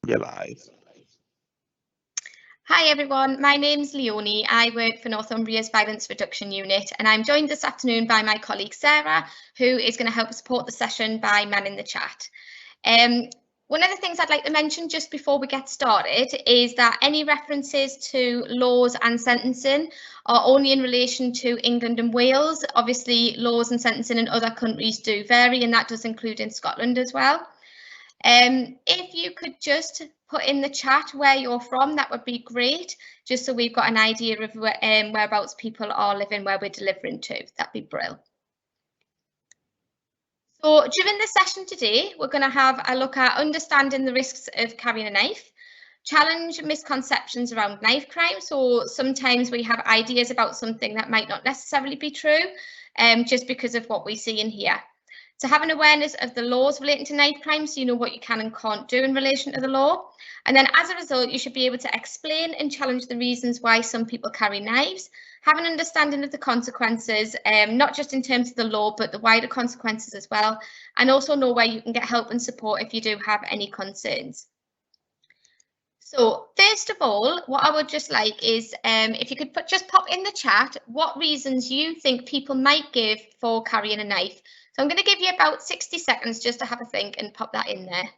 You're live. Hi everyone, my name's Leonie. I work for Northumbria's Violence Reduction Unit and I'm joined this afternoon by my colleague Sarah, who is going to help support the session by manning the chat. One of the things I'd like to mention just before we get started is that any references to laws and sentencing are only in relation to England and Wales. Obviously, laws and sentencing in other countries do vary, and that does include in Scotland as well. If you could just put in the chat where you're from, that would be great, just so we've got an idea of whereabouts people are living, where we're delivering to. That'd be brilliant. So during this session today, we're going to have a look at understanding the risks of carrying a knife, challenge misconceptions around knife crime. So sometimes we have ideas about something that might not necessarily be true, just because of what we see in here. To have an awareness of the laws relating to knife crime, so you know what you can and can't do in relation to the law. And then as a result, you should be able to explain and challenge the reasons why some people carry knives, have an understanding of the consequences, not just in terms of the law, but the wider consequences as well, and also know where you can get help and support if you do have any concerns. So first of all, what I would just like is if you could just pop in the chat what reasons you think people might give for carrying a knife. So I'm going to give you about 60 seconds just to have a think and pop that in there.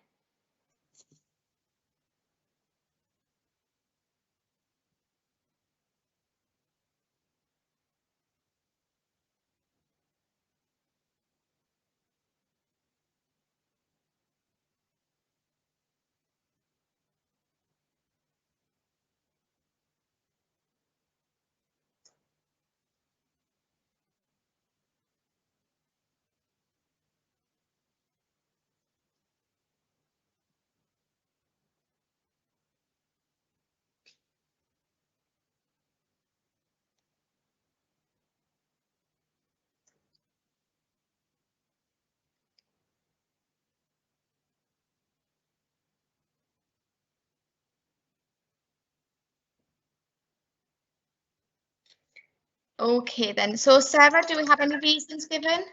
Okay then, so Sarah, do we have any reasons given?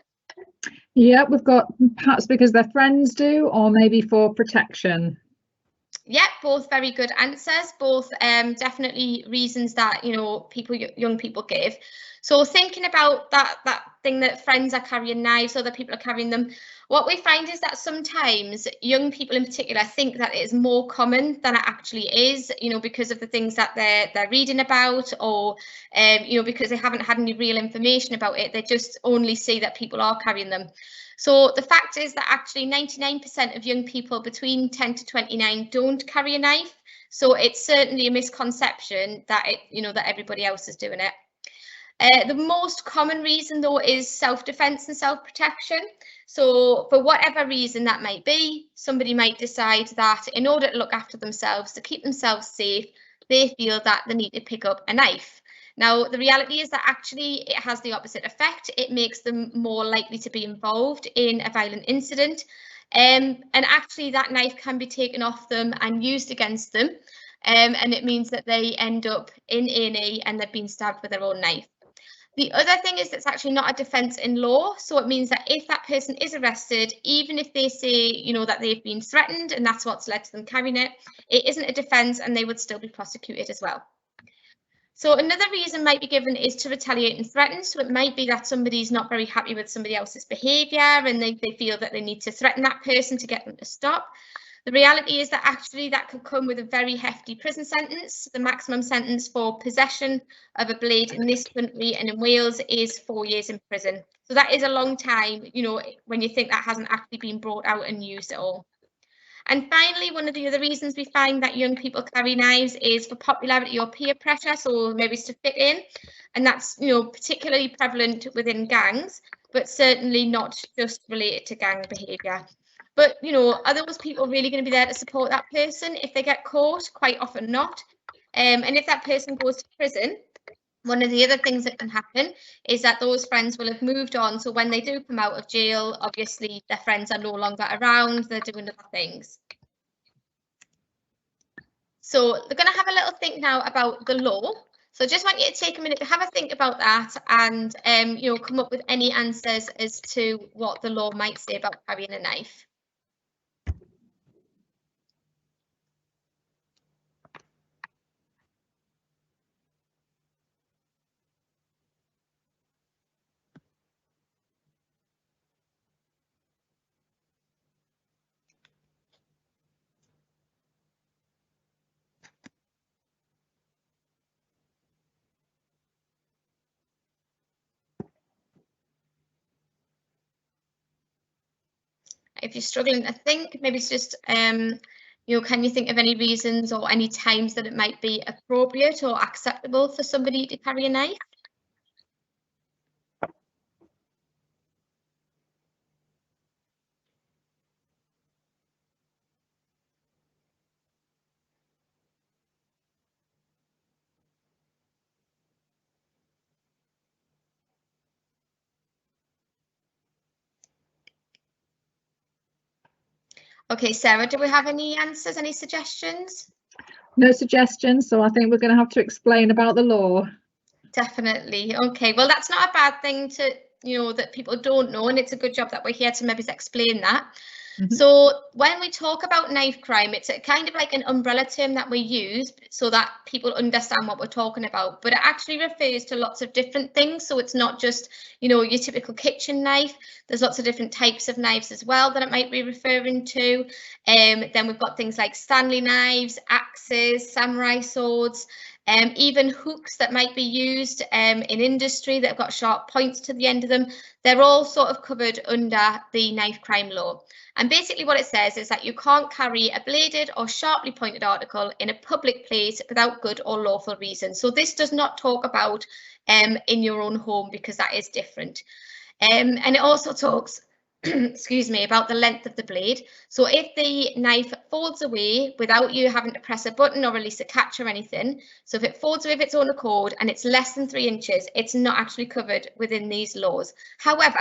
Yeah, we've got perhaps because their friends do, or maybe for protection. Yeah, both very good answers, both definitely reasons that, you know, young people give. So thinking about that thing that friends are carrying knives, other people are carrying them, what we find is that sometimes young people in particular think that it is more common than it actually is, you know, because of the things that they're reading about, or you know, because they haven't had any real information about it. They just only see that people are carrying them. So the fact is that actually 99% of young people between 10 to 29 don't carry a knife. So it's certainly a misconception that that everybody else is doing it. The most common reason though is self-defense and self-protection. So for whatever reason that might be, somebody might decide that in order to look after themselves, to keep themselves safe, they feel that they need to pick up a knife. Now, the reality is that actually it has the opposite effect. It makes them more likely to be involved in a violent incident. And actually that knife can be taken off them and used against them. And it means that they end up in A&E and they've been stabbed with their own knife. The other thing is it's actually not a defence in law. So it means that if that person is arrested, even if they say, you know, that they've been threatened and that's what's led to them carrying it, it isn't a defence and they would still be prosecuted as well. So another reason might be given is to retaliate and threaten. So it might be that somebody's not very happy with somebody else's behaviour and they feel that they need to threaten that person to get them to stop. The reality is that actually that could come with a very hefty prison sentence. The maximum sentence for possession of a blade in this country and in Wales is 4 years in prison. So that is a long time, you know, when you think that hasn't actually been brought out and used at all. And finally, one of the other reasons we find that young people carry knives is for popularity or peer pressure, so maybe it's to fit in. And that's, you know, particularly prevalent within gangs, but certainly not just related to gang behaviour. But, you know, are those people really going to be there to support that person if they get caught? Quite often not. And if that person goes to prison, one of the other things that can happen is that those friends will have moved on. So when they do come out of jail, obviously their friends are no longer around, they're doing other things. So they're going to have a little think now about the law. So I just want you to take a minute to have a think about that and, you know, come up with any answers as to what the law might say about carrying a knife. if you're struggling to think, maybe it's just, can you think of any reasons or any times that it might be appropriate or acceptable for somebody to carry a knife? Okay, Sarah, do we have any answers, any suggestions? No suggestions, so I think we're going to have to explain about the law. Definitely. Okay, well, that's not a bad thing to, that people don't know, and it's a good job that we're here to maybe explain that. So when we talk about knife crime, it's a kind of like an umbrella term that we use so that people understand what we're talking about, but it actually refers to lots of different things. So it's not just, your typical kitchen knife. There's lots of different types of knives as well that it might be referring to. Then we've got things like Stanley knives, axes, samurai swords, even hooks that might be used in industry that have got sharp points to the end of them. They're all sort of covered under the knife crime law. And basically what it says is that you can't carry a bladed or sharply pointed article in a public place without good or lawful reason. So this does not talk about in your own home, because that is different. And it also talks, excuse me, about the length of the blade. So if the knife folds away without you having to press a button or release a catch or anything, so if it folds away of its own accord and it's less than 3 inches, it's not actually covered within these laws. However,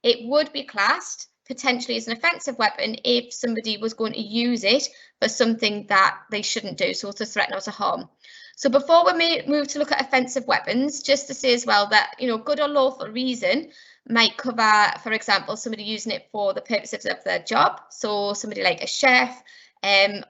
it would be classed potentially as an offensive weapon if somebody was going to use it for something that they shouldn't do, so to threaten or to harm. So before we move to look at offensive weapons, just to say as well that, good or lawful reason might cover, for example, somebody using it for the purposes of their job. So somebody like a chef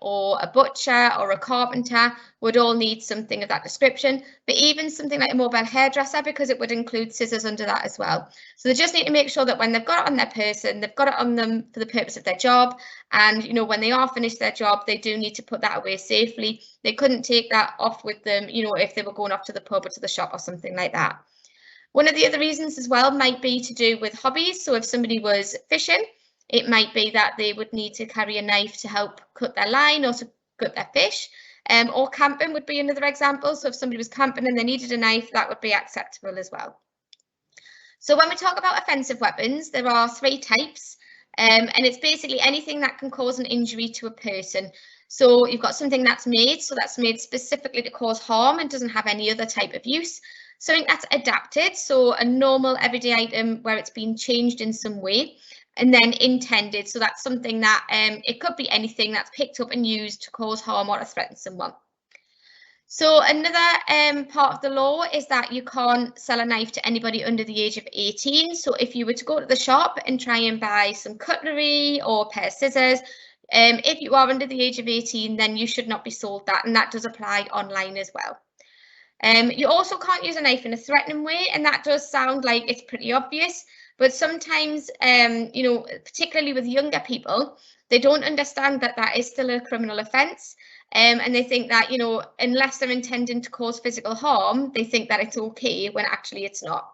or a butcher or a carpenter would all need something of that description, but even something like a mobile hairdresser, because it would include scissors under that as well. So they just need to make sure that when they've got it on their person, they've got it on them for the purpose of their job. And, when they are finished their job, they do need to put that away safely. They couldn't take that off with them, if they were going off to the pub or to the shop or something like that. One of the other reasons as well might be to do with hobbies. So if somebody was fishing, it might be that they would need to carry a knife to help cut their line or to cut their fish. Or camping would be another example. So if somebody was camping and they needed a knife, that would be acceptable as well. So when we talk about offensive weapons, there are 3 types, and it's basically anything that can cause an injury to a person. So you've got something that's made, so that's made specifically to cause harm and doesn't have any other type of use. Something that's adapted, so a normal everyday item where it's been changed in some way. And then intended, so that's something that it could be anything that's picked up and used to cause harm or to threaten someone. So another part of the law is that you can't sell a knife to anybody under the age of 18. So if you were to go to the shop and try and buy some cutlery or a pair of scissors, if you are under the age of 18, then you should not be sold that, and that does apply online as well. You also can't use a knife in a threatening way, and that does sound like it's pretty obvious, but sometimes, particularly with younger people, they don't understand that that is still a criminal offence, and they think that, unless they're intending to cause physical harm, they think that it's okay when actually it's not.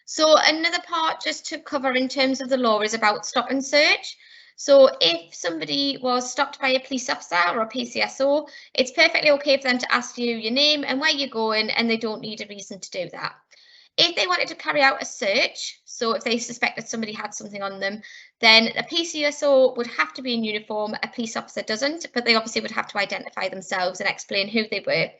So another part just to cover in terms of the law is about stop and search. So if somebody was stopped by a police officer or a PCSO, it's perfectly okay for them to ask you your name and where you're going, and they don't need a reason to do that. If they wanted to carry out a search, so if they suspected somebody had something on them, then a PCSO would have to be in uniform. A police officer doesn't, but they obviously would have to identify themselves and explain who they were.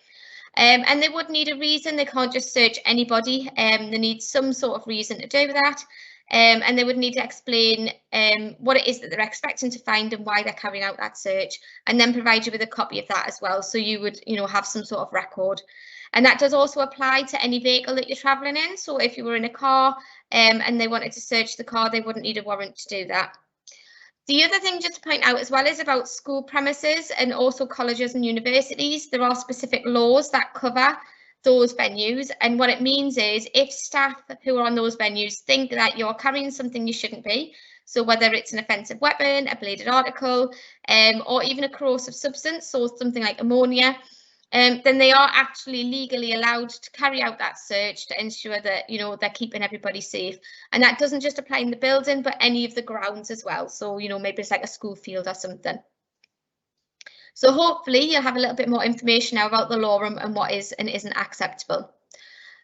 And they would need a reason. They can't just search anybody. They need some sort of reason to do that. And they would need to explain what it is that they're expecting to find and why they're carrying out that search, and then provide you with a copy of that as well, so you would, have some sort of record. And that does also apply to any vehicle that you're travelling in. So if you were in a car and they wanted to search the car, they wouldn't need a warrant to do that. The other thing just to point out as well is about school premises and also colleges and universities. There are specific laws that cover those venues, and what it means is if staff who are on those venues think that you're carrying something you shouldn't be, so whether it's an offensive weapon, a bladed article, or even a corrosive substance, so something like ammonia, then they are actually legally allowed to carry out that search to ensure that, you know, they're keeping everybody safe. And that doesn't just apply in the building, but any of the grounds as well. So, you know, maybe it's like a school field or something. So hopefully you'll have a little bit more information now about the law and what is and isn't acceptable.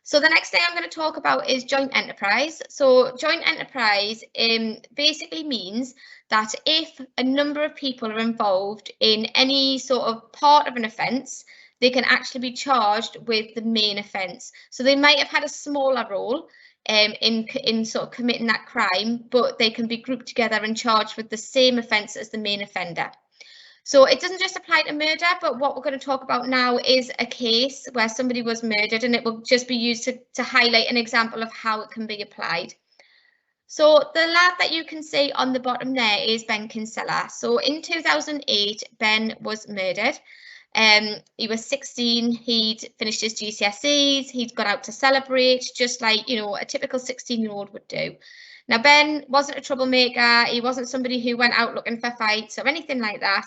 So the next thing I'm going to talk about is joint enterprise. So joint enterprise basically means that if a number of people are involved in any sort of part of an offence, they can actually be charged with the main offence. So they might have had a smaller role in sort of committing that crime, but they can be grouped together and charged with the same offence as the main offender. So it doesn't just apply to murder, but what we're going to talk about now is a case where somebody was murdered, and it will just be used to highlight an example of how it can be applied. So the lad that you can see on the bottom there is Ben Kinsella. So in 2008, Ben was murdered. He was 16, he'd finished his GCSEs, he'd gone out to celebrate, just like, you know, a typical 16-year-old would do. Now, Ben wasn't a troublemaker, he wasn't somebody who went out looking for fights or anything like that.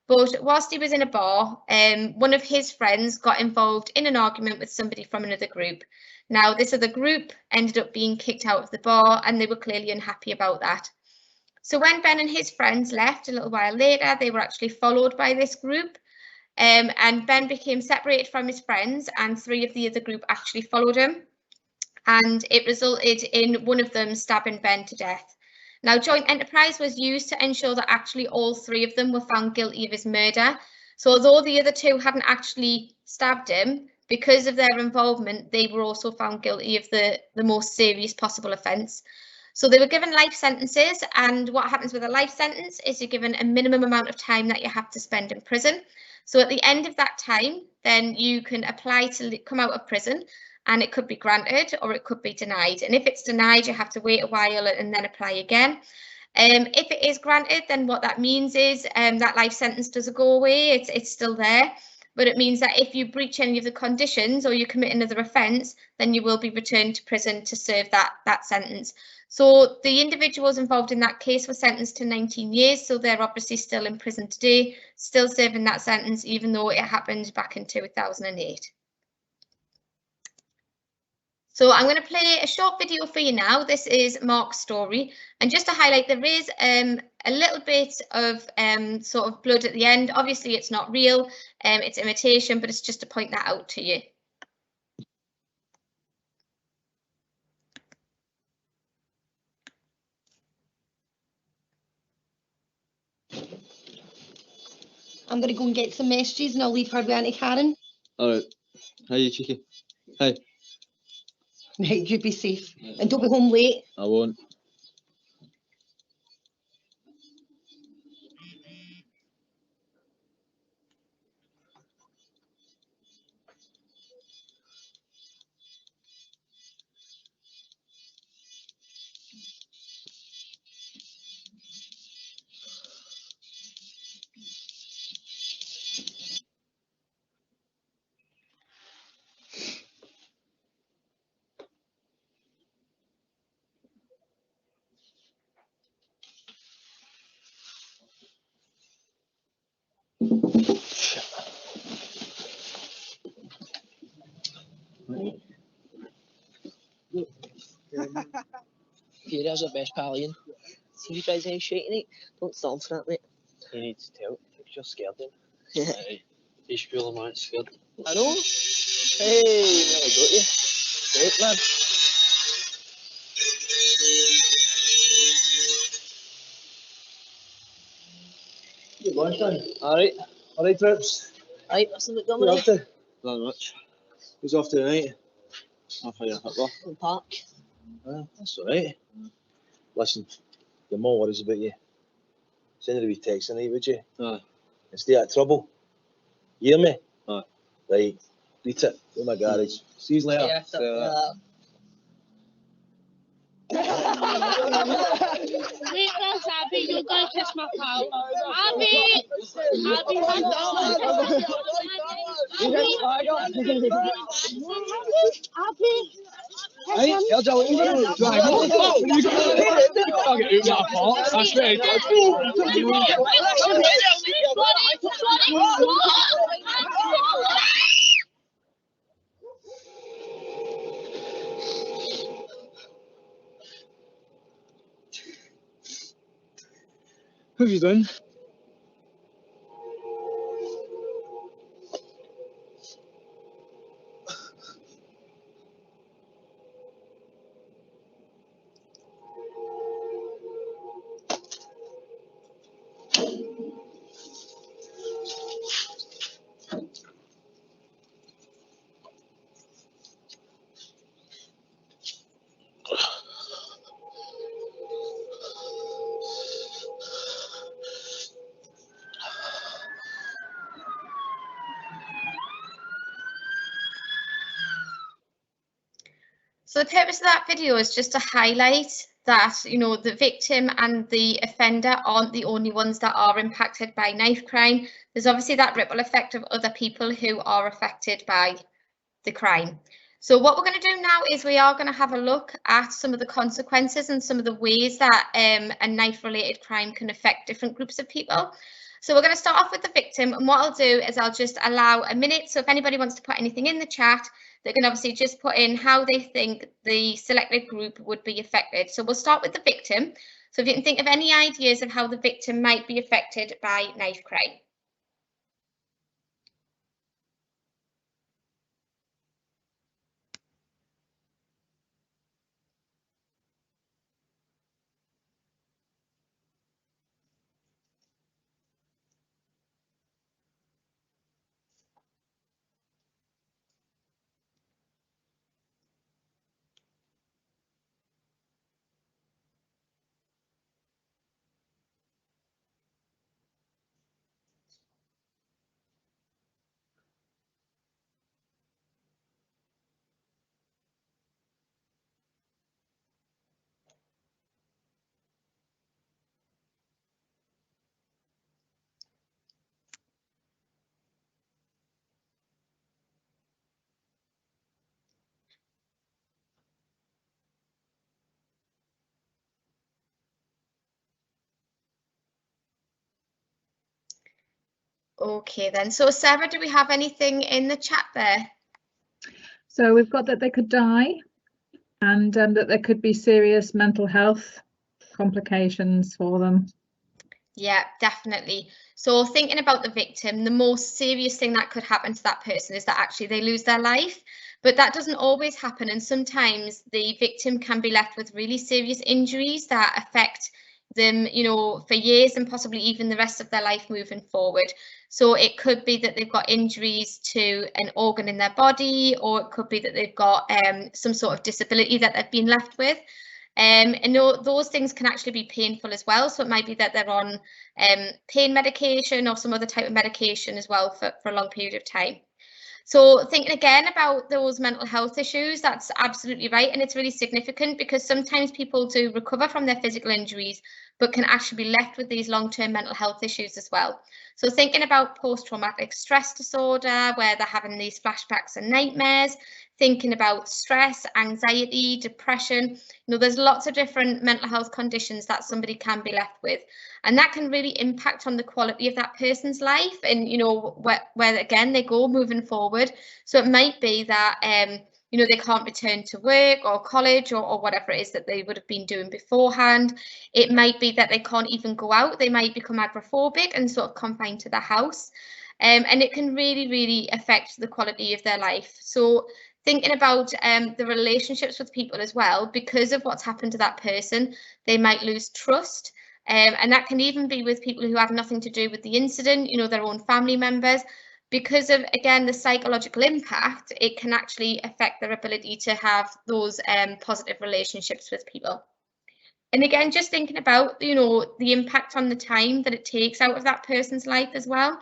But whilst he was in a bar, one of his friends got involved in an argument with somebody from another group. Now, this other group ended up being kicked out of the bar, and they were clearly unhappy about that. So when Ben and his friends left a little while later, they were actually followed by this group. And Ben became separated from his friends, and 3 of the other group actually followed him. And it resulted in one of them stabbing Ben to death. Now, joint enterprise was used to ensure that actually all 3 of them were found guilty of his murder. So although the other 2 hadn't actually stabbed him, because of their involvement, they were also found guilty of the most serious possible offence. So they were given life sentences, and what happens with a life sentence is you're given a minimum amount of time that you have to spend in prison. So at the end of that time, then you can apply to come out of prison, and it could be granted or it could be denied. And if it's denied, you have to wait a while and then apply again. If it is granted, then what that means is that life sentence doesn't go away, it's still there. But it means that if you breach any of the conditions or you commit another offence, then you will be returned to prison to serve that sentence. So the individuals involved in that case were sentenced to 19 years, so they're obviously still in prison today, still serving that sentence, even though it happened back in 2008. So I'm going to play a short video for you now. This is Mark's story, and just to highlight, there is a little bit of sort of blood at the end. Obviously it's not real, it's imitation, but it's just to point that out to you. I'm going to go and get some messages and I'll leave her with Auntie Karen. Alright. Hi, you cheeky. Hi. Right, you be safe. And don't be home late. I won't. Furia's our best pal, Ian. See if he tries any shit in it, don't stop him for that, mate. You need to tell because you're scared of him. Yeah. He's feeling man scared. I know. Hey, there I got you. Great, man. Good lunch, Dan. Alright, Trips. Right, listen, look, What are you up to? Not much. Who's off to tonight? I'll fire a football. in the park. That's alright. Listen, your mum worries about you. Send her a wee text tonight, would you? Aye. And stay out of trouble. You hear me? Aye. Right. Beat it. Go in my garage. See you later. Yeah, See you later. Wait, that's Abby, you're gonna kiss my pal. Abby! Abby, Abby! Hey, you're doing it. Right. Oh, you got it. I'll get you that part. That's very good. What have you done? So the purpose of that video is just to highlight that, you know, the victim and the offender aren't the only ones that are impacted by knife crime. There's obviously that ripple effect of other people who are affected by the crime. So what we're going to do now is we are going to have a look at some of the consequences and some of the ways that a knife-related crime can affect different groups of people. So we're going to start off with the victim, and what I'll do is I'll just allow a minute. So if anybody wants to put anything in the chat, they can obviously just put in how they think the selected group would be affected. So we'll start with the victim. So if you can think of any ideas of how the victim might be affected by knife crime. Okay then, so Sarah, do we have anything in the chat there? So we've got that they could die, and that there could be serious mental health complications for them. Yeah, definitely. So thinking about the victim, the most serious thing that could happen to that person is that actually they lose their life. But that doesn't always happen, and sometimes the victim can be left with really serious injuries that affect them, you know, for years and possibly even the rest of their life moving forward. So it could be that they've got injuries to an organ in their body, or it could be that they've got some sort of disability that they've been left with. And those things can actually be painful as well. So it might be that they're on pain medication or some other type of medication as well for a long period of time. So thinking again about those mental health issues, that's absolutely right. And it's really significant because sometimes people do recover from their physical injuries, but can actually be left with these long-term mental health issues as well. So thinking about post-traumatic stress disorder, where they're having these flashbacks and nightmares, thinking about stress, anxiety, depression, you know, there's lots of different mental health conditions that somebody can be left with. And that can really impact on the quality of that person's life and, you know, where again, they go moving forward. So it might be that, you know, they can't return to work or college or whatever it is that they would have been doing beforehand. It might be that they can't even go out. They might become agoraphobic and sort of confined to the house. And it can really, really affect the quality of their life. So thinking about the relationships with people as well, because of what's happened to that person, they might lose trust. And that can even be with people who have nothing to do with the incident, you know, their own family members. Because of, again, the psychological impact, it can actually affect their ability to have those positive relationships with people. And again, just thinking about, you know, the impact on the time that it takes out of that person's life as well.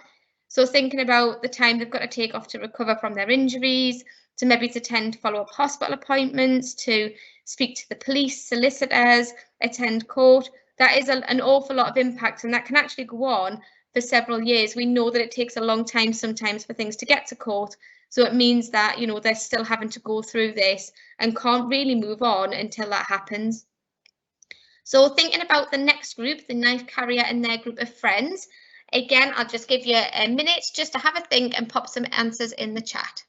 So thinking about the time they've got to take off to recover from their injuries, to maybe to attend follow-up hospital appointments, to speak to the police, solicitors, attend court. That is an awful lot of impact, and that can actually go on for several years. We know that it takes a long time sometimes for things to get to court. So it means that, you know, they're still having to go through this and can't really move on until that happens. So thinking about the next group, the knife carrier and their group of friends, Again, I'll just give you a minute just to have a think and pop some answers in the chat.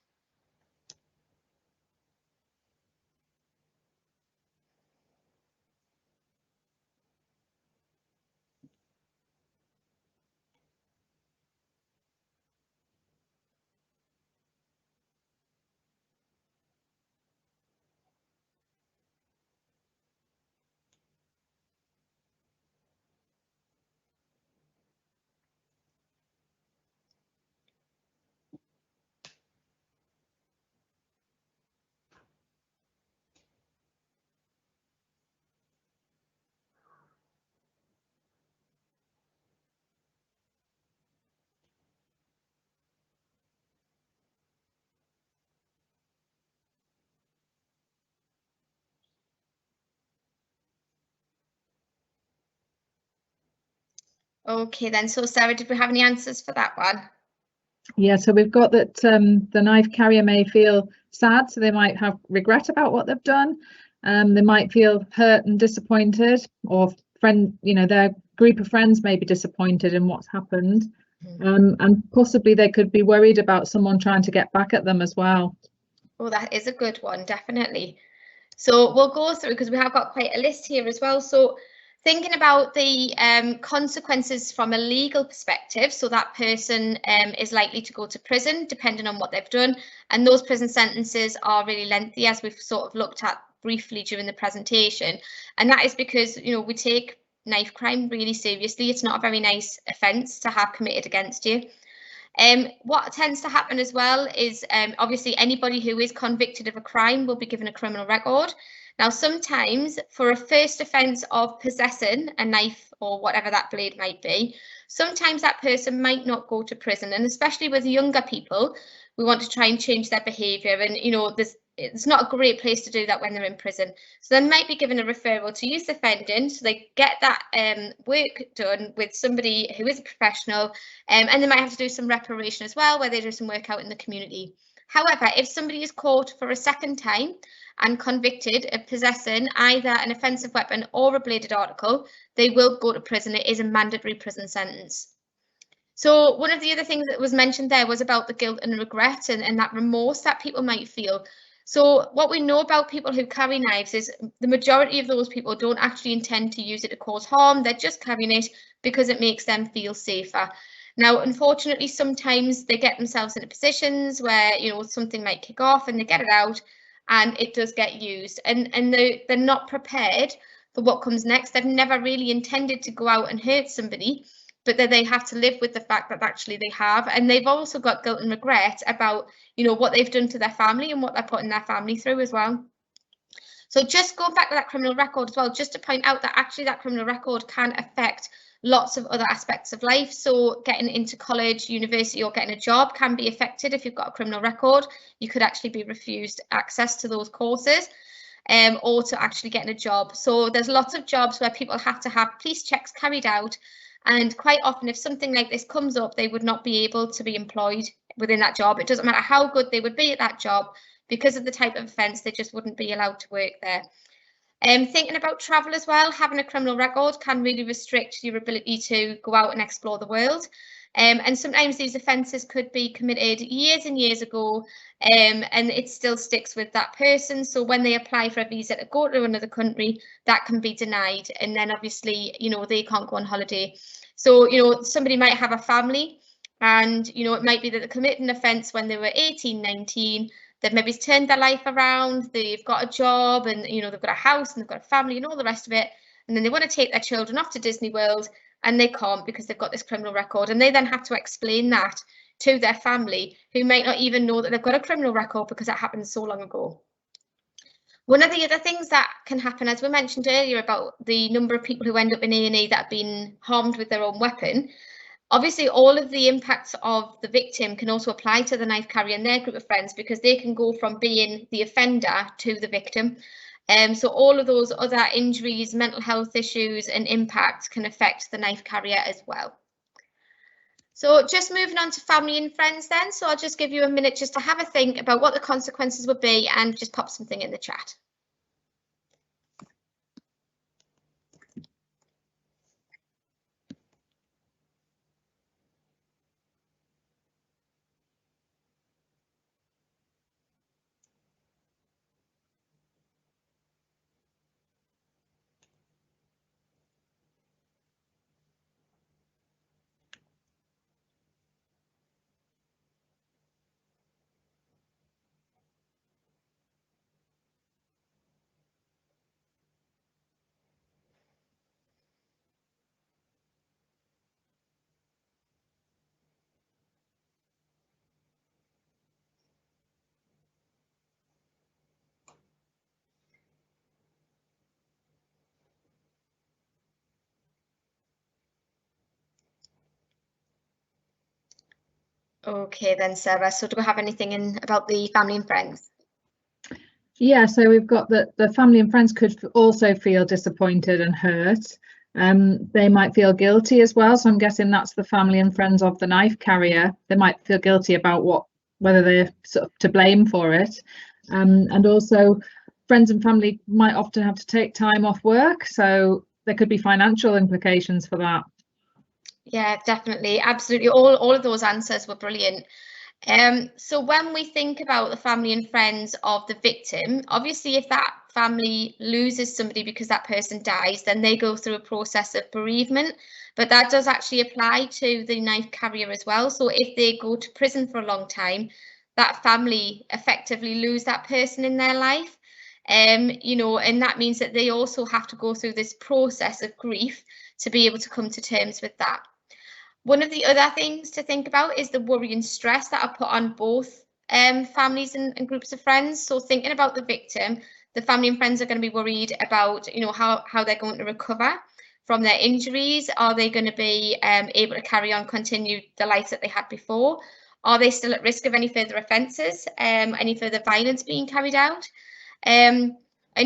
Okay then, so Sarah, did we have any answers for that one? Yeah, so we've got that the knife carrier may feel sad, so they might have regret about what they've done. They might feel hurt and disappointed, or their group of friends may be disappointed in what's happened. And possibly they could be worried about someone trying to get back at them as well. Oh, that is a good one, definitely. So we'll go through, because we have got quite a list here as well. So thinking about the consequences from a legal perspective, so that person is likely to go to prison depending on what they've done, and those prison sentences are really lengthy, as we've sort of looked at briefly during the presentation. And that is because, you know, we take knife crime really seriously. It's not a very nice offence to have committed against you. What tends to happen as well is obviously anybody who is convicted of a crime will be given a criminal record. Now, sometimes for a first offence of possessing a knife or whatever that blade might be, sometimes that person might not go to prison. And especially with younger people, we want to try and change their behaviour. And, you know, it's not a great place to do that when they're in prison. So they might be given a referral to youth offending, so they get that work done with somebody who is a professional, and they might have to do some reparation as well, where they do some work out in the community. However, if somebody is caught for a second time and convicted of possessing either an offensive weapon or a bladed article, they will go to prison. It is a mandatory prison sentence. So one of the other things that was mentioned there was about the guilt and regret and that remorse that people might feel. So what we know about people who carry knives is the majority of those people don't actually intend to use it to cause harm. They're just carrying it because it makes them feel safer. Now, unfortunately, sometimes they get themselves into positions where, you know, something might kick off and they get it out and it does get used, and they're not prepared for what comes next. They've never really intended to go out and hurt somebody, but then they have to live with the fact that actually they have, and they've also got guilt and regret about, you know, what they've done to their family and what they're putting their family through as well. So just going back to that criminal record as well, just to point out that actually that criminal record can affect lots of other aspects of life. So getting into college, university, or getting a job can be affected if you've got a criminal record. You could actually be refused access to those courses, or to actually getting a job. So there's lots of jobs where people have to have police checks carried out, and quite often if something like this comes up, they would not be able to be employed within that job. It doesn't matter how good they would be at that job, because of the type of offence, they just wouldn't be allowed to work there. Thinking about travel as well, having a criminal record can really restrict your ability to go out and explore the world. And sometimes these offences could be committed years and years ago, and it still sticks with that person. So when they apply for a visa to go to another country, that can be denied. And then obviously, you know, they can't go on holiday. So, you know, somebody might have a family, and, you know, it might be that they committed an offence when they were 18, 19, they've maybe turned their life around, they've got a job, and, you know, they've got a house and they've got a family and all the rest of it. And then they want to take their children off to Disney World, and they can't because they've got this criminal record. And they then have to explain that to their family, who might not even know that they've got a criminal record because that happened so long ago. One of the other things that can happen, as we mentioned earlier, about the number of people who end up in A&E that have been harmed with their own weapon, obviously all of the impacts of the victim can also apply to the knife carrier and their group of friends, because they can go from being the offender to the victim. So all of those other injuries, mental health issues and impacts can affect the knife carrier as well. So just moving on to family and friends then. So I'll just give you a minute just to have a think about what the consequences would be, and just pop something in the chat. Okay then, Sarah, so do we have anything in about the family and friends? Yeah, so we've got that the family and friends could also feel disappointed and hurt. They might feel guilty as well. So I'm guessing that's the family and friends of the knife carrier. They might feel guilty about whether they're sort of to blame for it. And also friends and family might often have to take time off work. So there could be financial implications for that. Yeah, definitely. Absolutely. All of those answers were brilliant. So when we think about the family and friends of the victim, obviously if that family loses somebody because that person dies, then they go through a process of bereavement, but that does actually apply to the knife carrier as well. So if they go to prison for a long time, that family effectively lose that person in their life. You know, and that means that they also have to go through this process of grief to be able to come to terms with that. One of the other things to think about is the worry and stress that are put on both families and groups of friends. So thinking about the victim, the family and friends are going to be worried about, you know, how they're going to recover from their injuries. Are they going to be able to carry on, continue the life that they had before? Are they still at risk of any further offences, any further violence being carried out? And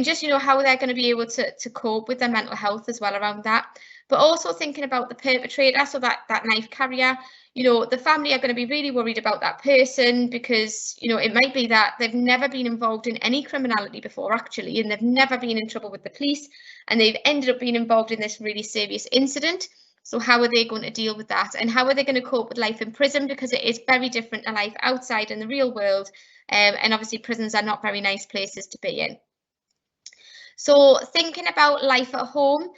just, you know, how they're going to be able to cope with their mental health as well around that. But also thinking about the perpetrator, so that knife carrier, you know, the family are going to be really worried about that person because, you know, it might be that they've never been involved in any criminality before actually, and they've never been in trouble with the police, and they've ended up being involved in this really serious incident. So how are they going to deal with that? And how are they going to cope with life in prison? Because it is very different to life outside in the real world. And obviously prisons are not very nice places to be in. So thinking about life at home,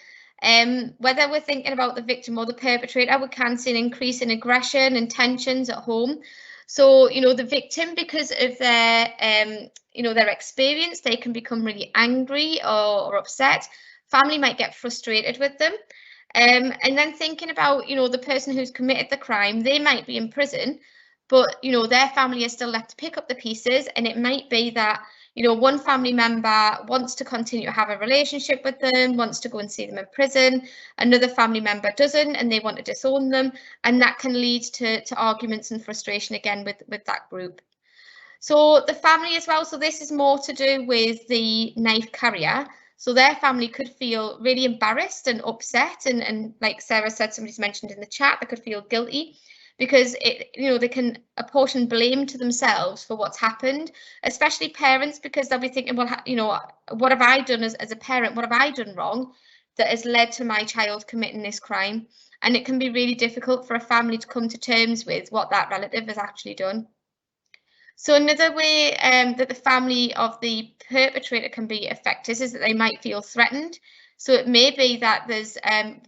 whether we're thinking about the victim or the perpetrator, we can see an increase in aggression and tensions at home. So, you know, the victim, because of their, you know, their experience, they can become really angry or upset. Family might get frustrated with them. And then thinking about, you know, the person who's committed the crime, they might be in prison, but, you know, their family is still left to pick up the pieces. And it might be that, you know, one family member wants to continue to have a relationship with them, wants to go and see them in prison. Another family member doesn't, and they want to disown them. And that can lead to arguments and frustration again with that group. So the family as well. So this is more to do with the knife carrier. So their family could feel really embarrassed and upset. And like Sarah said, somebody's mentioned in the chat, they could feel guilty because you know, they can apportion blame to themselves for what's happened, especially parents, because they'll be thinking, well, you know, what have I done as a parent? What have I done wrong that has led to my child committing this crime? And it can be really difficult for a family to come to terms with what that relative has actually done. So another way that the family of the perpetrator can be affected is that they might feel threatened. So it may be that there's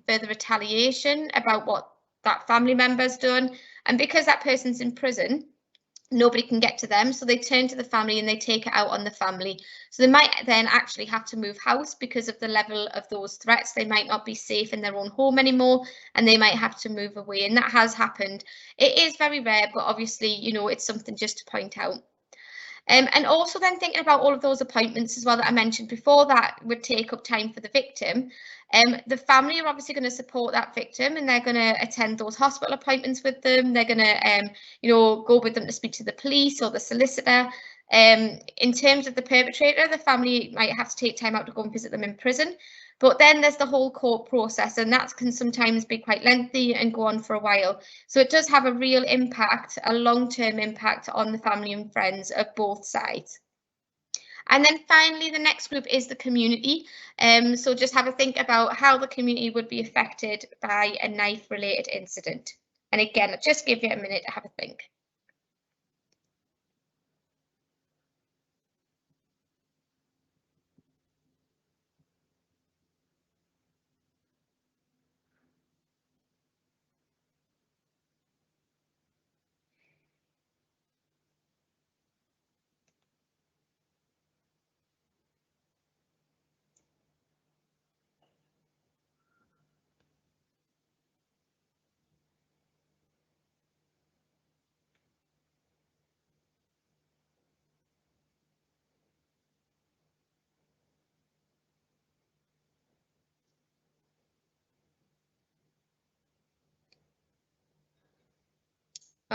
further retaliation about what that family member's done. And because that person's in prison, nobody can get to them, so they turn to the family and they take it out on the family. So they might then actually have to move house because of the level of those threats. They might not be safe in their own home anymore, and they might have to move away, and that has happened. It is very rare, but obviously, you know, it's something just to point out. And also then thinking about all of those appointments as well that I mentioned before that would take up time for the victim. The family are obviously going to support that victim, and they're going to attend those hospital appointments with them. They're going to, you know, go with them to speak to the police or the solicitor. In terms of the perpetrator, the family might have to take time out to go and visit them in prison. But then there's the whole court process, and that can sometimes be quite lengthy and go on for a while. So it does have a real impact, a long-term impact on the family and friends of both sides. And then finally, the next group is the community. So just have a think about how the community would be affected by a knife-related incident. And again, I'll just give you a minute to have a think.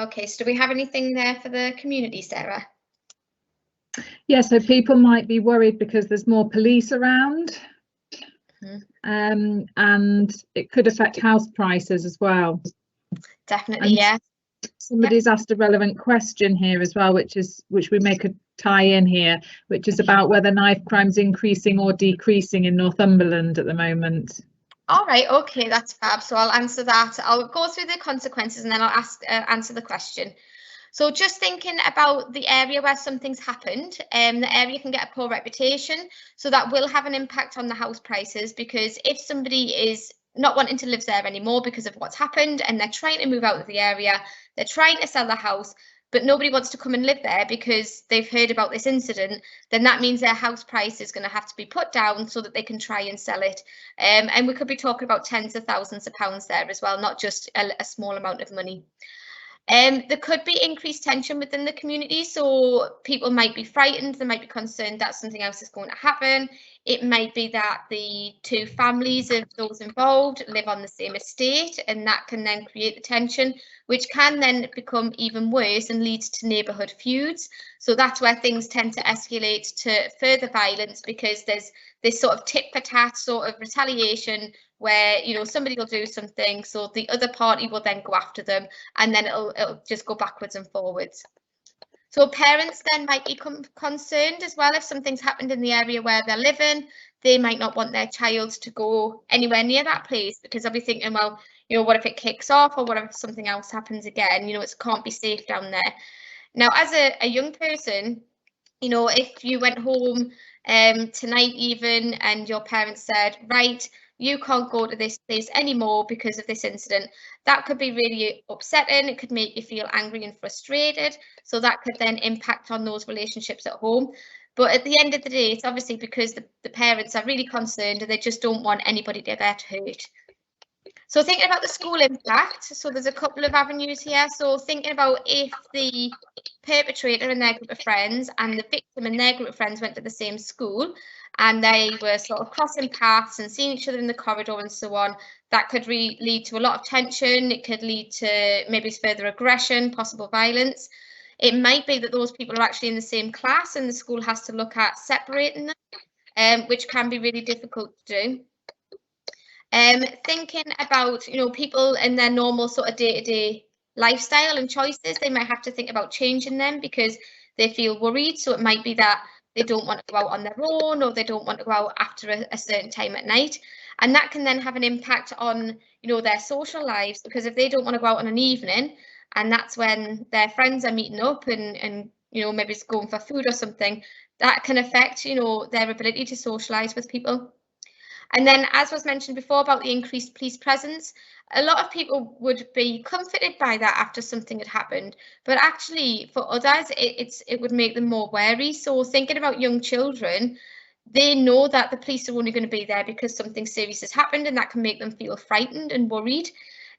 Okay, so do we have anything there for the community, Sarah? Yeah, so people might be worried because there's more police around, and it could affect house prices as well. Definitely, And yeah. somebody's asked a relevant question here as well, which we make a tie in here, which is about whether knife crime's increasing or decreasing in Northumberland at the moment. All right, okay, that's fab. So I'll answer that. I'll go through the consequences and then I'll answer the question. So just thinking about the area where something's happened, the area can get a poor reputation. So that will have an impact on the house prices, because if somebody is not wanting to live there anymore because of what's happened and they're trying to move out of the area, they're trying to sell the house, but nobody wants to come and live there because they've heard about this incident, then that means their house price is going to have to be put down so that they can try and sell it. And we could be talking about tens of thousands of pounds there as well, not just a small amount of money. There could be increased tension within the community, so people might be frightened, they might be concerned that something else is going to happen. It might be that the two families of those involved live on the same estate, and that can then create the tension, which can then become even worse and lead to neighbourhood feuds. So that's where things tend to escalate to further violence, because there's this sort of tit for tat sort of retaliation where, you know, somebody will do something, so the other party will then go after them, and then it'll just go backwards and forwards. So parents then might become concerned as well if something's happened in the area where they're living. They might not want their child to go anywhere near that place, because they'll be thinking, well, you know, what if it kicks off, or what if something else happens again? You know, it can't be safe down there. Now, as a young person, you know, if you went home tonight even and your parents said, right, you can't go to this place anymore because of this incident, that could be really upsetting. It could make you feel angry and frustrated. So that could then impact on those relationships at home. But at the end of the day, it's obviously because the parents are really concerned and they just don't want anybody there to hurt. So thinking about the school impact, so there's a couple of avenues here. So thinking about if the perpetrator and their group of friends and the victim and their group of friends went to the same school, and they were sort of crossing paths and seeing each other in the corridor and so on, that could lead to a lot of tension. It could lead to maybe further aggression, possible violence. It might be that those people are actually in the same class and the school has to look at separating them, which can be really difficult to do. Thinking about, you know, people and their normal sort of day-to-day lifestyle and choices, they might have to think about changing them because they feel worried. So it might be that they don't want to go out on their own, or they don't want to go out after a certain time at night. And that can then have an impact on, you know, their social lives, because if they don't want to go out on an evening, and that's when their friends are meeting up and you know, maybe it's going for food or something, that can affect, you know, their ability to socialise with people. And then, as was mentioned before about the increased police presence, a lot of people would be comforted by that after something had happened, but actually for others, it would make them more wary. So thinking about young children, they know that the police are only going to be there because something serious has happened, and that can make them feel frightened and worried.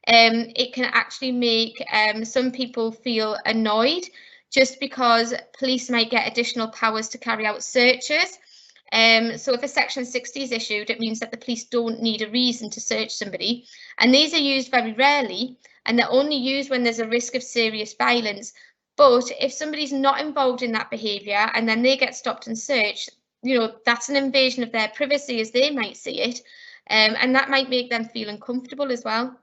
It can actually make some people feel annoyed just because police might get additional powers to carry out searches. So if a section 60 is issued, it means that the police don't need a reason to search somebody. And these are used very rarely, and they're only used when there's a risk of serious violence. But if somebody's not involved in that behaviour and then they get stopped and searched, you know, that's an invasion of their privacy as they might see it. And that might make them feel uncomfortable as well.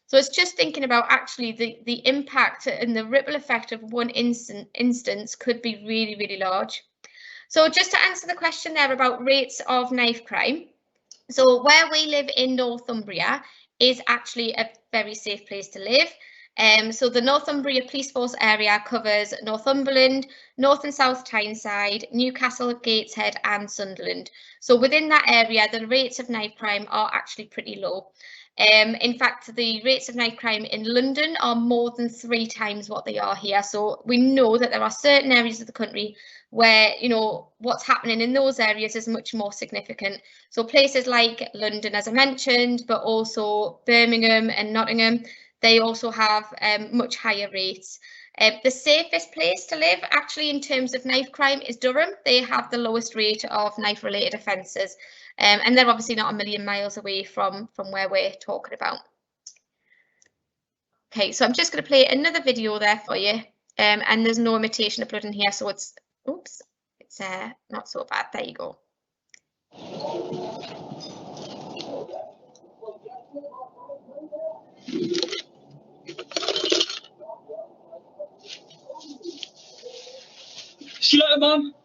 So it's just thinking about actually the impact and the ripple effect of one instance could be really, really large. So just to answer the question there about rates of knife crime, so where we live in Northumbria is actually a very safe place to live. So the Northumbria Police Force area covers Northumberland, North and South Tyneside, Newcastle, Gateshead and Sunderland. So within that area, the rates of knife crime are actually pretty low. In fact, the rates of knife crime in London are more than 3 times what they are here. So we know that there are certain areas of the country where, you know, what's happening in those areas is much more significant. So places like London, as I mentioned, but also Birmingham and Nottingham, they also have much higher rates. The safest place to live, actually, in terms of knife crime is Durham. They have the lowest rate of knife-related offences. And they're obviously not a million miles away from where we're talking about. Okay, so I'm just going to play another video there for you, and there's no imitation of blood in here, so it's, oops, it's not so bad. There you go. See you later, Mum.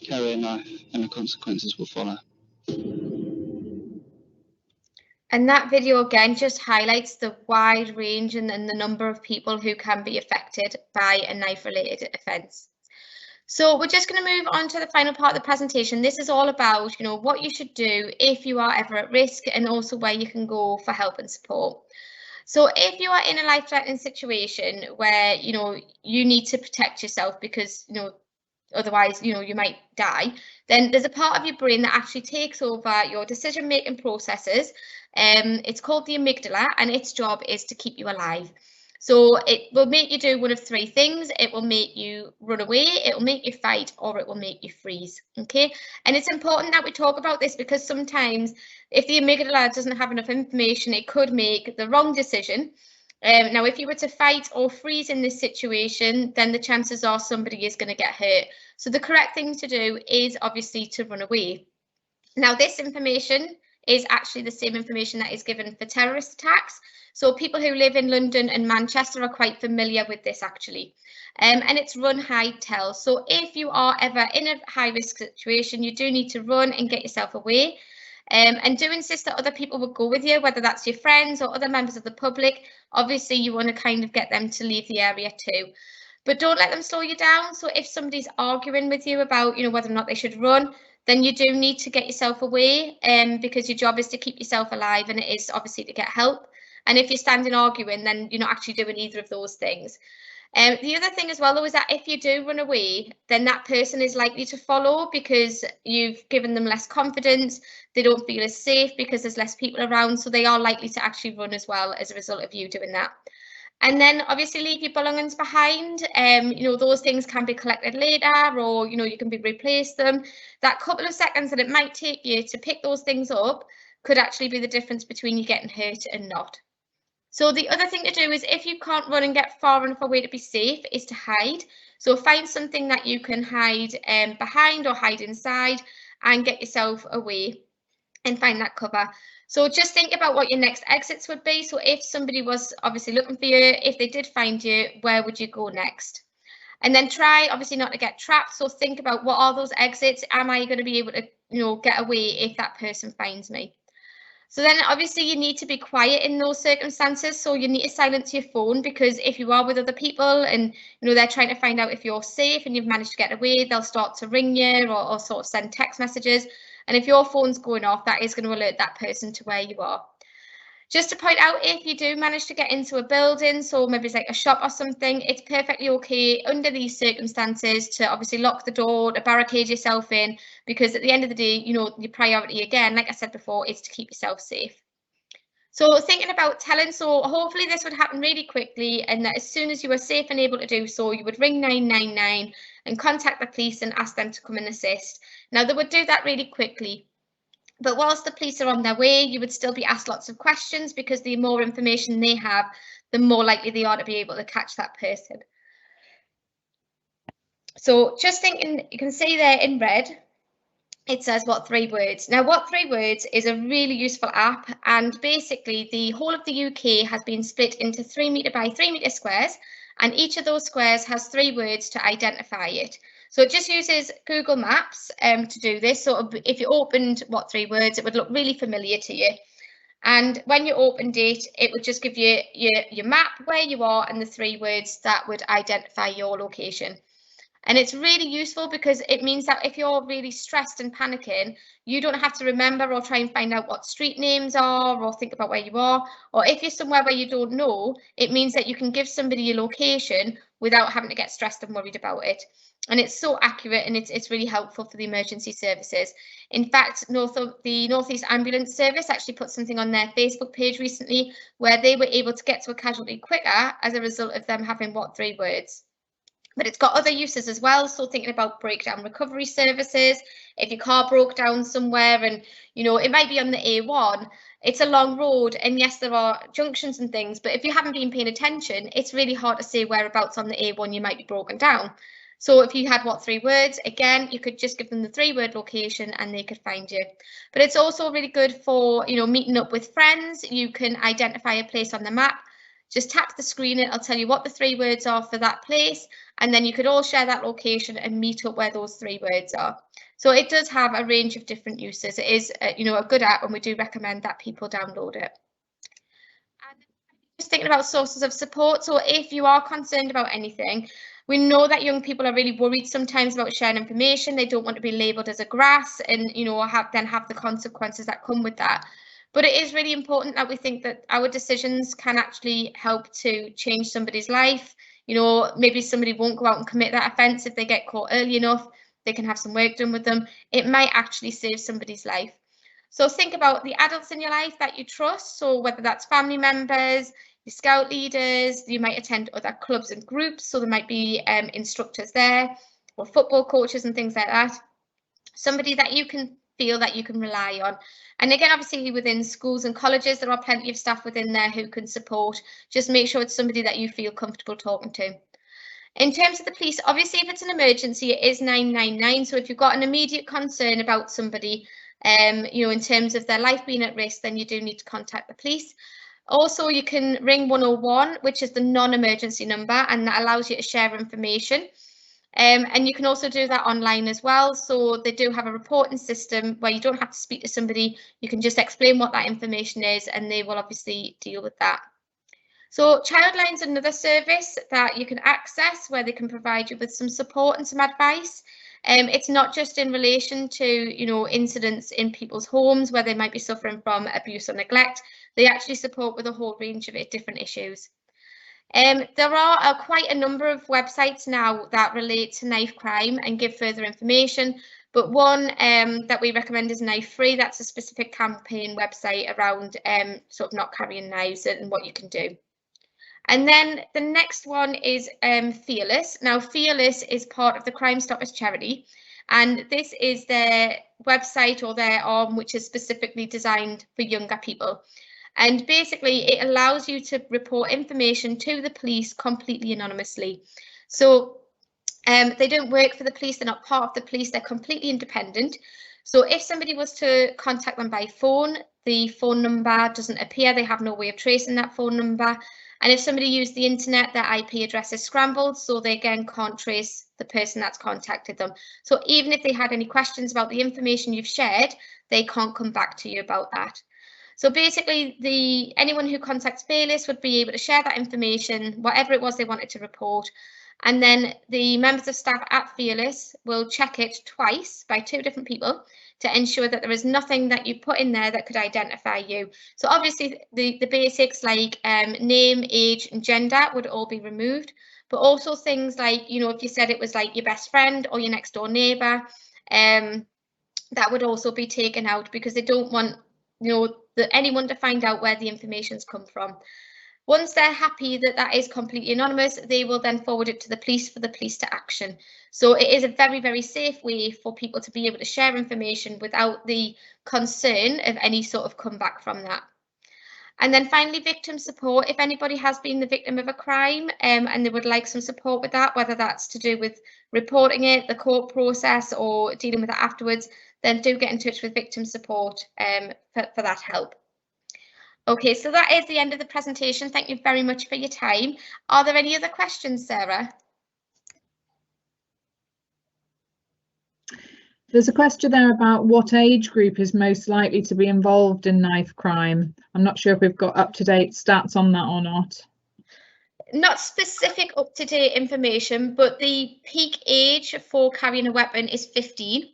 Carry a knife and the consequences will follow. And that video again just highlights the wide range and the number of people who can be affected by a knife-related offence. So we're just going to move on to the final part of the presentation. This is all about, you know, what you should do if you are ever at risk, and also where you can go for help and support. So if you are in a life-threatening situation where, you know, you need to protect yourself because, you know, otherwise, you know, you might die, then there's a part of your brain that actually takes over your decision-making processes. It's called the amygdala, and its job is to keep you alive. So it will make you do one of three things. It will make you run away, it will make you fight, or it will make you freeze. Okay, and it's important that we talk about this because sometimes if the amygdala doesn't have enough information, it could make the wrong decision. Now, if you were to fight or freeze in this situation, then the chances are somebody is going to get hurt. So the correct thing to do is obviously to run away. Now, this information is actually the same information that is given for terrorist attacks. So people who live in London and Manchester are quite familiar with this actually. And it's run, hide, tell. So if you are ever in a high risk situation, you do need to run and get yourself away. And do insist that other people will go with you, whether that's your friends or other members of the public. Obviously, you want to kind of get them to leave the area too. But don't let them slow you down. So if somebody's arguing with you about, you know, whether or not they should run, then you do need to get yourself away, because your job is to keep yourself alive, and it is obviously to get help. And if you're standing arguing, then you're not actually doing either of those things. The other thing as well, though, is that if you do run away, then that person is likely to follow because you've given them less confidence. They don't feel as safe because there's less people around. So they are likely to actually run as well as a result of you doing that. And then obviously leave your belongings behind. You know, those things can be collected later, or, you know, you can replace them. That couple of seconds that it might take you to pick those things up could actually be the difference between you getting hurt and not. So the other thing to do is, if you can't run and get far enough away to be safe, is to hide. So find something that you can hide behind or hide inside and get yourself away and find that cover. So just think about what your next exits would be. So if somebody was obviously looking for you, if they did find you, where would you go next? And then try obviously not to get trapped. So think about, what are those exits? Am I going to be able to, you know, get away if that person finds me? So then obviously you need to be quiet in those circumstances. So you need to silence your phone, because if you are with other people and, you know, they're trying to find out if you're safe and you've managed to get away, they'll start to ring you or sort of send text messages. And if your phone's going off, that is going to alert that person to where you are. Just to point out, if you do manage to get into a building, so maybe it's like a shop or something, it's perfectly okay under these circumstances to obviously lock the door, to barricade yourself in, because at the end of the day, you know, your priority, again, like I said before, is to keep yourself safe. So thinking about telling, so hopefully this would happen really quickly, and that as soon as you were safe and able to do so, you would ring 999 and contact the police and ask them to come and assist. Now, they would do that really quickly. But whilst the police are on their way, you would still be asked lots of questions, because the more information they have, the more likely they are to be able to catch that person. So just thinking, you can see there in red, it says What 3 Words. Now, What 3 Words is a really useful app, and basically the whole of the UK has been split into 3 metre by 3 metre squares, and each of those squares has 3 words to identify it. So it just uses Google Maps to do this. So if you opened What 3 Words, it would look really familiar to you. And when you opened it, it would just give you your map, where you are, and the 3 words that would identify your location. And it's really useful because it means that if you're really stressed and panicking, you don't have to remember or try and find out what street names are or think about where you are. Or if you're somewhere where you don't know, it means that you can give somebody your location without having to get stressed and worried about it. And it's so accurate, and it's really helpful for the emergency services. In fact, the North East Ambulance Service actually put something on their Facebook page recently where they were able to get to a casualty quicker as a result of them having What 3 Words. But it's got other uses as well. So thinking about breakdown recovery services, if your car broke down somewhere and, you know, it might be on the A1, it's a long road, and yes, there are junctions and things, but if you haven't been paying attention, it's really hard to say whereabouts on the A1 you might be broken down. So if you had What 3 Words, again, you could just give them the 3-word location and they could find you. But it's also really good for, you know, meeting up with friends. You can identify a place on the map. Just tap the screen, it'll tell you what the 3 words are for that place, and then you could all share that location and meet up where those 3 words are. So it does have a range of different uses. It is, you know, a good app, and we do recommend that people download it. And just thinking about sources of support. So if you are concerned about anything, we know that young people are really worried sometimes about sharing information. They don't want to be labelled as a grass and, you know, have the consequences that come with that. But it is really important that we think that our decisions can actually help to change somebody's life. You know, maybe somebody won't go out and commit that offence if they get caught early enough. They can have some work done with them. It might actually save somebody's life. So think about the adults in your life that you trust. So whether that's family members, your scout leaders, you might attend other clubs and groups. So there might be instructors there, or football coaches and things like that. Somebody that you can feel that you can rely on. And again, obviously within schools and colleges, there are plenty of staff within there who can support. Just make sure it's somebody that you feel comfortable talking to. In terms of the police, obviously if it's an emergency, it is 999. So if you've got an immediate concern about somebody, you know, in terms of their life being at risk, then you do need to contact the police. Also, you can ring 101, which is the non-emergency number, and that allows you to share information. And you can also do that online as well. So they do have a reporting system where you don't have to speak to somebody. You can just explain what that information is, and they will obviously deal with that. So Childline is another service that you can access where they can provide you with some support and some advice. It's not just in relation to, you know, incidents in people's homes where they might be suffering from abuse or neglect. They actually support with a whole range of different issues. There are quite a number of websites now that relate to knife crime and give further information, but one that we recommend is Knife Free. That's a specific campaign website around sort of not carrying knives and what you can do. And then the next one is Fearless. Now, Fearless is part of the Crime Stoppers charity, and this is their website or their arm, which is specifically designed for younger people. And basically, it allows you to report information to the police completely anonymously. So they don't work for the police, they're not part of the police, they're completely independent. So if somebody was to contact them by phone, the phone number doesn't appear, they have no way of tracing that phone number. And if somebody used the internet, their IP address is scrambled, so they again can't trace the person that's contacted them. So even if they had any questions about the information you've shared, they can't come back to you about that. So basically, anyone who contacts Fearless would be able to share that information, whatever it was they wanted to report. And then the members of staff at Fearless will check it twice by 2 different people to ensure that there is nothing that you put in there that could identify you. So obviously the basics like name, age and gender would all be removed, but also things like, you know, if you said it was like your best friend or your next door neighbour, that would also be taken out because they don't want, you know, anyone to find out where the information's come from. Once they're happy that that is completely anonymous, they will then forward it to the police for the police to action. So it is a very, very safe way for people to be able to share information without the concern of any sort of comeback from that. And then finally, victim support. If anybody has been the victim of a crime and they would like some support with that, whether that's to do with reporting it, the court process, or dealing with it afterwards, then do get in touch with victim support for that help. Okay, so that is the end of the presentation. Thank you very much for your time. Are there any other questions, Sarah? There's a question there about what age group is most likely to be involved in knife crime. I'm not sure if we've got up-to-date stats on that or not. Not specific up-to-date information, but the peak age for carrying a weapon is 15.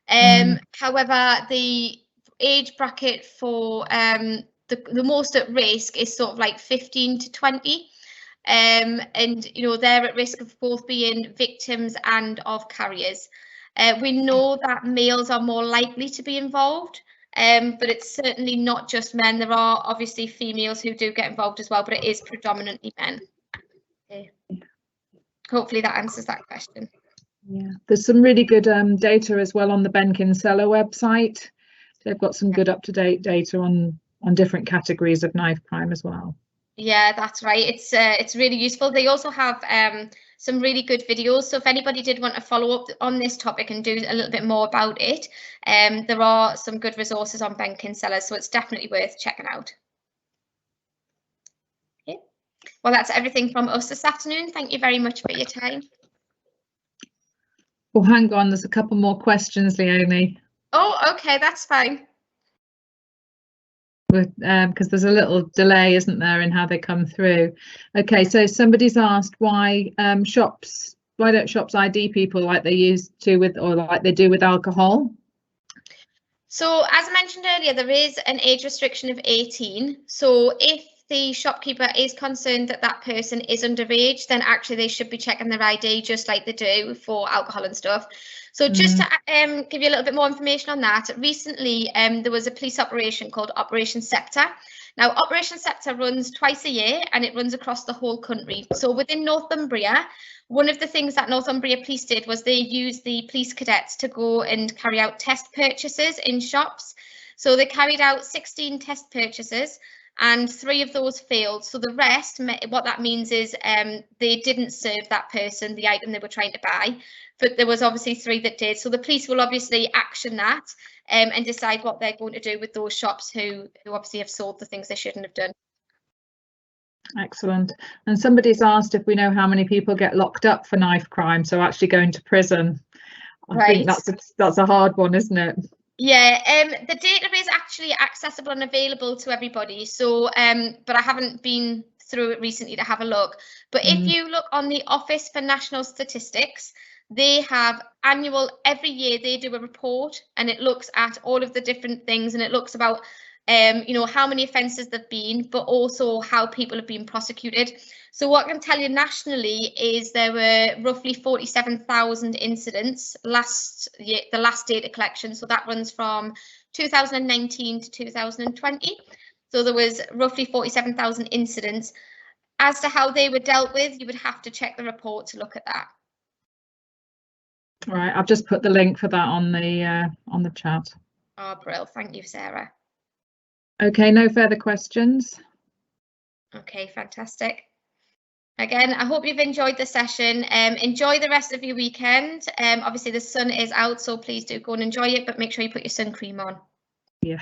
However, the age bracket for the most at risk is sort of like 15 to 20. And you know, they're at risk of both being victims and of carriers. We know that males are more likely to be involved, but it's certainly not just men. There are obviously females who do get involved as well, but it is predominantly men. Okay. Hopefully that answers that question. Yeah, there's some really good data as well on the Benkin Seller website. They've got some good up-to-date data on different categories of knife crime as well. Yeah, that's right. It's really useful. They also have some really good videos. So if anybody did want to follow up on this topic and do a little bit more about it, there are some good resources on Benkin Sellers, so it's definitely worth checking out. Okay. Well, that's everything from us this afternoon. Thank you very much for your time. Oh, hang on, there's a couple more questions, Leonie. Oh, okay, that's fine. Because there's a little delay, isn't there, in how they come through. Okay, so somebody's asked why don't shops ID people like they used to with, or like they do with alcohol? So as I mentioned earlier, there is an age restriction of 18. So if the shopkeeper is concerned that that person is underage, then actually they should be checking their ID just like they do for alcohol and stuff. So just to give you a little bit more information on that, recently there was a police operation called Operation Scepter. Now, Operation Scepter runs twice a year and it runs across the whole country. So within Northumbria, one of the things that Northumbria Police did was they used the police cadets to go and carry out test purchases in shops. So they carried out 16 test purchases and 3 of those failed. So the rest, what that means is they didn't serve that person the item they were trying to buy, but there was obviously 3 that did. So the police will obviously action that and decide what they're going to do with those shops who obviously have sold the things they shouldn't have done. Excellent. And somebody's asked if we know how many people get locked up for knife crime, so actually going to prison. I think that's a hard one, isn't it? Yeah, the data is actually accessible and available to everybody. So, but I haven't been through it recently to have a look. But if you look on the Office for National Statistics, they have every year they do a report and it looks at all of the different things and it looks about you know, how many offences there've been, but also how people have been prosecuted. So what I can tell you nationally is there were roughly 47,000 incidents last year, the last data collection. So that runs from 2019 to 2020. So there was roughly 47,000 incidents. As to how they were dealt with, you would have to check the report to look at that. All right, I've just put the link for that on the chat. Oh, brilliant. Thank you, Sarah. Okay, no further questions. Okay, fantastic. Again, I hope you've enjoyed the session. Enjoy the rest of your weekend. Obviously, the sun is out, so please do go and enjoy it, but make sure you put your sun cream on. Yeah.